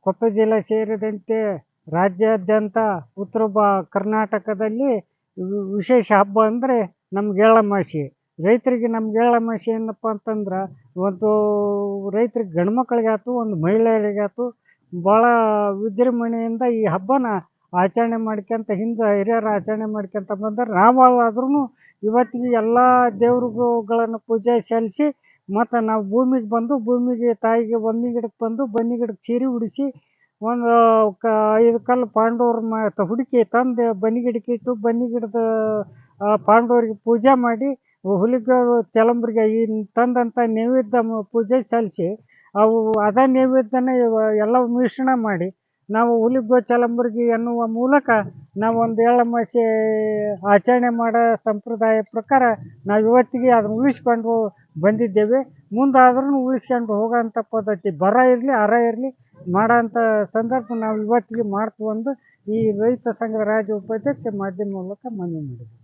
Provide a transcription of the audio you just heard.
ಕೊಪ್ಪಳ ಜಿಲ್ಲೆ ಸೇರಿದಂತೆ ರಾಜ್ಯಾದ್ಯಂತ ಉತ್ತರ ಕರ್ನಾಟಕದಲ್ಲಿ ವಿಶೇಷ ಹಬ್ಬ ಅಂದರೆ ನಮ್ಗೆ ಎಳ್ಳಮಾವಾಸ್ಯೆ. ರೈತರಿಗೆ ನಮ್ಗೆ ಎಳ್ಳಮಾವಾಸ್ಯೆ ಏನಪ್ಪ ಅಂತಂದ್ರೆ ಒಂದು ರೈತರಿಗೆ ಗಂಡು ಮಕ್ಕಳಿಗಾಯ್ತು ಒಂದು ಮಹಿಳೆಯರಿಗಾಯ್ತು ಭಾಳ ವಿಜೃಂಭಣೆಯಿಂದ ಈ ಹಬ್ಬನ ಆಚರಣೆ ಮಾಡ್ಕೊಂತ ಹಿಂದೆ ಹಿರಿಯರು ಆಚರಣೆ ಮಾಡ್ಕೊಂತ ಬಂದರೆ ನಾವಾದ್ರೂ ಇವತ್ತಿಗೆ ಎಲ್ಲ ದೇವ್ರುಗಳನ್ನು ಪೂಜೆ ಸಲ್ಲಿಸಿ ಮತ್ತು ನಾವು ಭೂಮಿಗೆ ಬಂದು ಭೂಮಿಗೆ ತಾಯಿಗೆ ಬನ್ನಿ ಗಿಡಕ್ಕೆ ಬಂದು ಬನ್ನಿ ಗಿಡಕ್ಕೆ ಸೀರೆ ಉಡಿಸಿ ಒಂದು 5 ಕಲ್ಲು ಪಾಂಡವ್ರ ಹುಡುಕಿ ತಂದು ಬನ್ನಿ ಗಿಡಕ್ಕೆ ಇಟ್ಟು ಬನ್ನಿ ಗಿಡದ ಪಾಂಡವರಿಗೆ ಪೂಜೆ ಮಾಡಿ ಹುಲಿಗೆ ತೆಲಂಬ್ರಿಗೆ ಈ ತಂದಂಥ ನೈವೇದ್ಯ ಪೂಜೆ ಸಲ್ಲಿಸಿ ಅವು ಅದ ನೈವೇದ್ಯನ ಎಲ್ಲ ಮಿಶ್ರಣ ಮಾಡಿ ನಾವು ಹುಲಿಗೆ ಚಲಂಬರ್ಗಿ ಎನ್ನುವ ಮೂಲಕ ನಾವು ಒಂದು ಎಳ್ಳಮಾವಾಸ್ಯೆ ಆಚರಣೆ ಮಾಡೋ ಸಂಪ್ರದಾಯ ಪ್ರಕಾರ ನಾವು ಇವತ್ತಿಗೆ ಅದನ್ನು ಉಳಿಸ್ಕೊಂಡು ಬಂದಿದ್ದೇವೆ. ಮುಂದಾದ್ರೂ ಉಳಿಸ್ಕೊಂಡು ಹೋಗೋಂಥ ಪದ್ಧತಿ ಬರ ಇರಲಿ ಅರ ಇರಲಿ ಮಾಡೋಂಥ ಸಂದರ್ಭ ನಾವು ಇವತ್ತಿಗೆ ಮಾಡ್ತು ಒಂದು ಈ ರೈತ ಸಂಘದ ರಾಜ್ಯ ಉಪಾಧ್ಯಕ್ಷ ಮಾಧ್ಯಮ ಮೂಲಕ ಮನವಿ ಮಾಡಿದ್ವಿ.